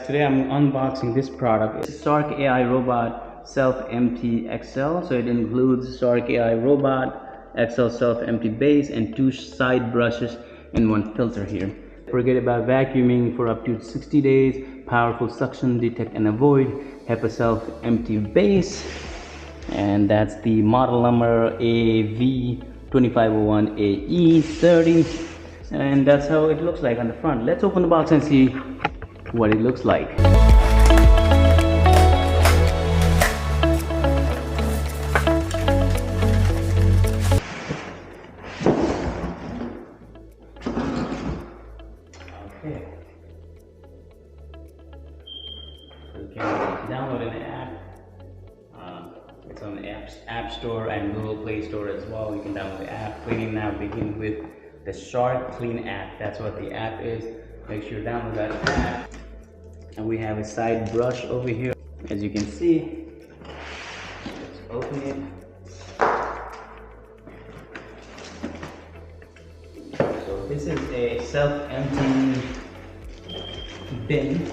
Today I'm unboxing this product. It's Stark AI Robot Self-Empty XL. So it includes Stark AI Robot XL Self-Empty base and 2 side brushes and 1 filter here. Forget about vacuuming for up to 60 days. Powerful suction, detect and avoid. HEPA self-empty base. And that's the model number AV2501AE 30. And that's how it looks like on the front. Let's open the box and see what it looks like. Okay. So you can download an app. It's on the App Store and Google Play Store as well. You can download the app. Cleaning now begins with the Shark Clean app. That's what the app is. Make sure you download that app. And we have a side brush over here, as you can see. Let's open it. So this is a self-emptying bin.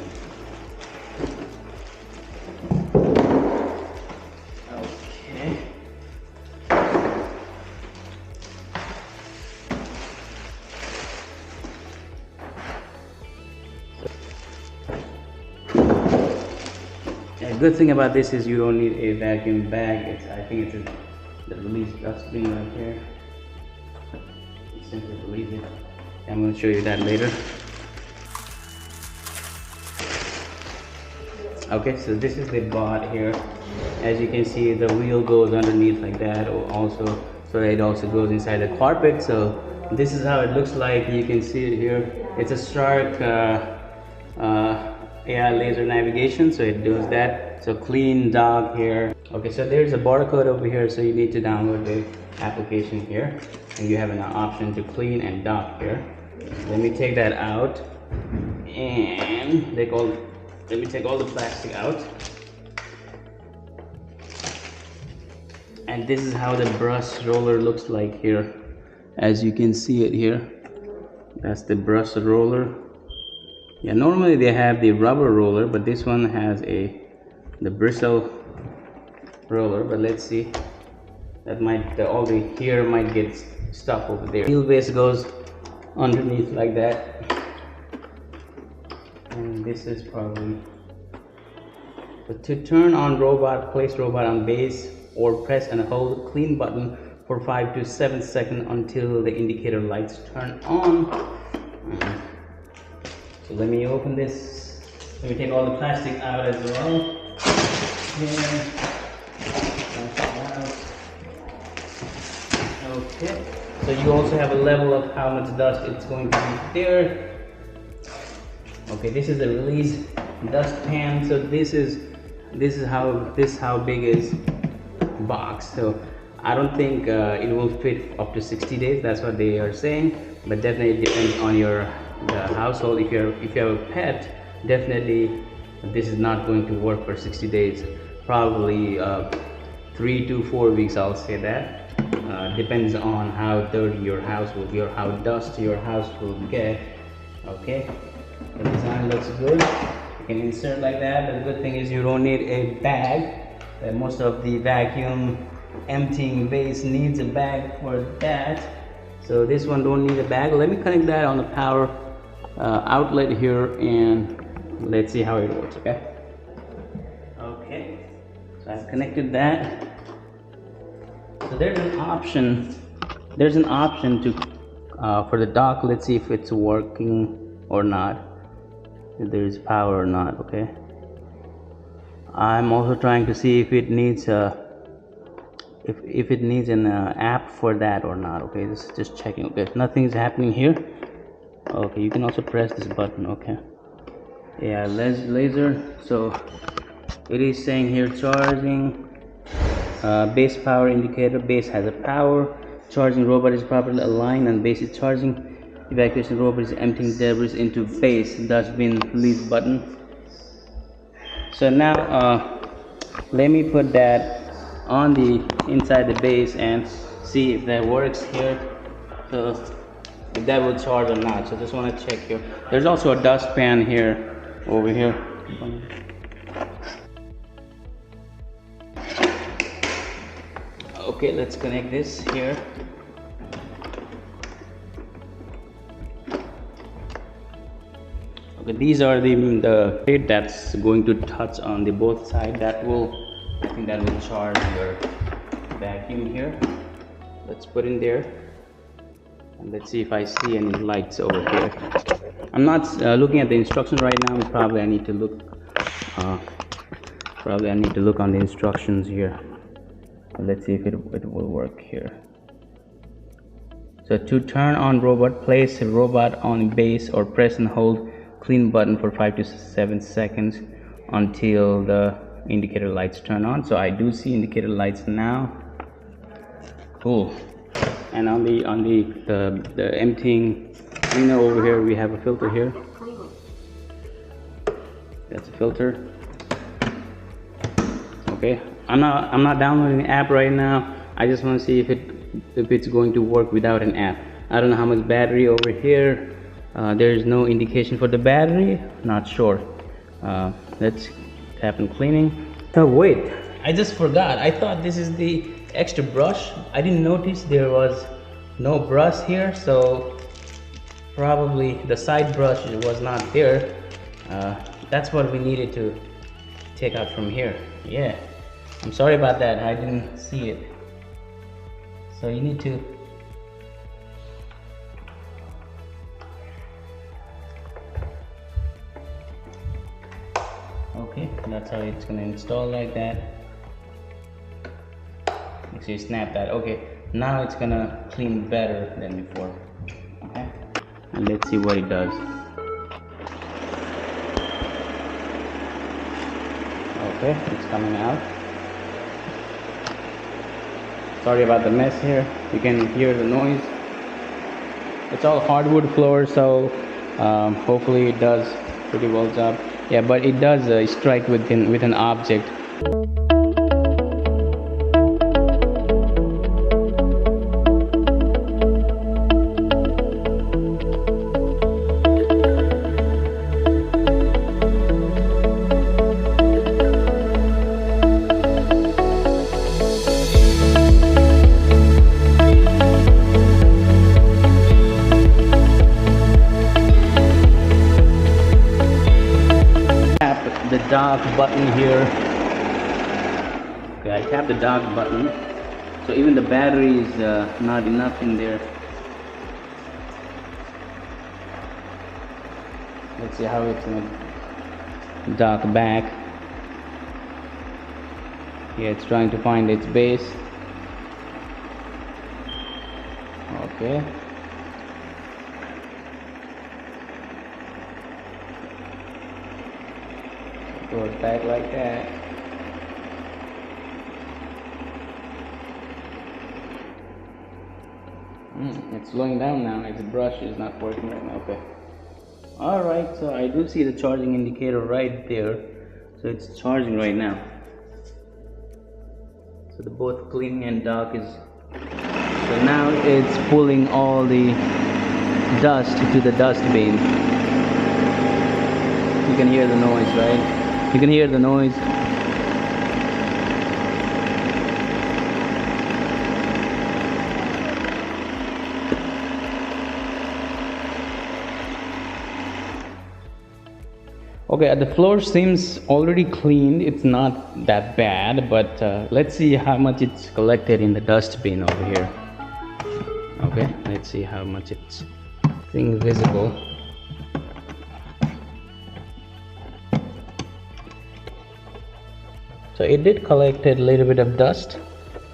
Okay. The good thing about this is you don't need a vacuum bag. I think it's the release dustbin right here. You simply release it. I'm going to show you that later. Okay, so this is the bot here. As you can see, the wheel goes underneath like that, or also so it also goes inside the carpet. So this is how it looks like. You can see it here. It's a Shark AI laser navigation, so it does that. So clean dock here. Okay, so there's a barcode over here, so you need to download the application here, and you have an option to clean and dock here. Let me take that out, and let me take all the plastic out. And this is how the brush roller looks like here. As you can see it here, that's the brush roller. Yeah, normally they have the rubber roller, but this one has the bristle roller. But let's see, that might all the hair might get stuck over there. Wheelbase goes underneath like that, and this is probably to turn on robot. Place robot on base or press and hold clean button for 5 to 7 seconds until the indicator lights turn on. So let me open this. Let me take all the plastic out as well. Here. Okay. So you also have a level of how much dust it's going to be there. Okay, this is the release dust pan. So this is how big is box. So I don't think it will fit up to 60 days. That's what they are saying. But definitely it depends on the household. If you have a pet, definitely this is not going to work for 60 days. Probably 3 to 4 weeks, I'll say that. Depends on how dirty your house will be or how dusty your house will get. Okay, the design looks good. You can insert like that. But the good thing is you don't need a bag. Most of the vacuum emptying base needs a bag for that. So this one don't need a bag. Let me connect that on the power outlet here, and let's see how it works. Okay, so I've connected that. So there's an option to for the dock. Let's see if it's working or not, if there's power or not. Okay, I'm also trying to see if it needs if it needs an app for that or not. Okay, this is just checking. Okay, nothing is happening here. Okay, you can also press this button. Okay, yeah, laser. So it is saying here charging, base power indicator. Base has a power. Charging robot is properly aligned and base is charging. Evacuation robot is emptying debris into base. Dustbin release button. So now let me put that on the inside the base and see if that works here. So if that will charge or not. So just want to check here. There's also a dustpan here over here. Okay, let's connect this here. Okay, these are the plate that's going to touch on the both side. That will, I think that will charge your vacuum here. Let's put in there, and let's see if I see any lights over here. I'm not looking at the instructions right now. Probably I need to look. Probably I need to look on the instructions here. Let's see if it will work here. So to turn on robot, place a robot on base or press and hold clean button for 5 to 7 seconds until the indicator lights turn on. So I do see indicator lights now. Cool. And on the emptying cleaner over here, we have a filter here. That's a filter. Okay. I'm not downloading the app right now. I just want to see if it's going to work without an app. I don't know how much battery over here. There's no indication for the battery. Not sure. Let's tap on cleaning. Oh wait, I just forgot. I thought this is the extra brush. I didn't notice there was no brush here, so probably the side brush was not there. That's what we needed to take out from here. Yeah, I'm sorry about that. I didn't see it. So you need to okay, that's how it's gonna install like that. Make sure you snap that. Okay, now it's gonna clean better than before. Okay, and let's see what it does. Okay, it's coming out. Sorry about the mess here. You can hear the noise. It's all hardwood floor, so hopefully it does pretty well job. Yeah, but it does strike with an object. The dark button here. Okay, I tap the dark button, so even the battery is not enough in there. Let's see how it's gonna dark back. Yeah, it's trying to find its base. Okay. Goes back like that. It's slowing down now. Its brush is not working right now. Okay. Alright, so I do see the charging indicator right there. So it's charging right now. So the both clean and dark is. So now it's pulling all the dust to the dust bin. You can hear the noise, right? You can hear the noise. Okay, the floor seems already cleaned. It's not that bad, but let's see how much it's collected in the dust bin over here. Okay, let's see how much it's visible. So it did collect a little bit of dust,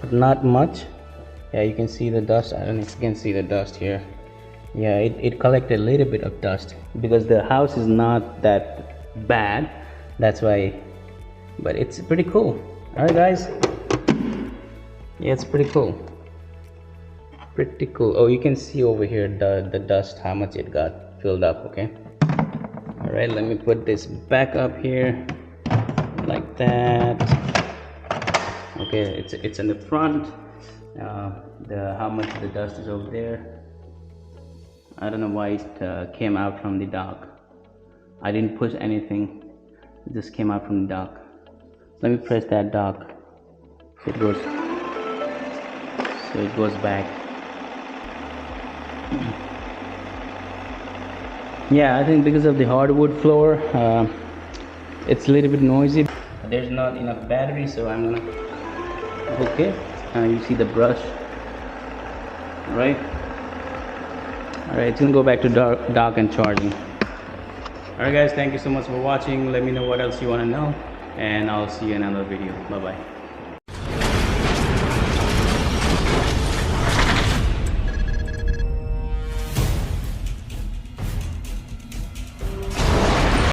but not much. Yeah, you can see the dust. I don't know if you can see the dust here. Yeah, it collected a little bit of dust because the house is not that bad. That's why, but it's pretty cool. All right, guys. Yeah, it's pretty cool. Pretty cool. Oh, you can see over here the dust, how much it got filled up. Okay. All right, let me put this back up here. Like that. Okay, it's in the front. How much of the dust is over there? I don't know why it came out from the dock. I didn't push anything. It just came out from the dock. Let me press that dock. So it goes back. Yeah, I think because of the hardwood floor, it's a little bit noisy. There's not enough battery, so I'm gonna hook it. You see the brush, right? Alright, it's gonna go back to dock and charging. Alright guys, thank you so much for watching. Let me know what else you want to know, and I'll see you in another video. Bye bye.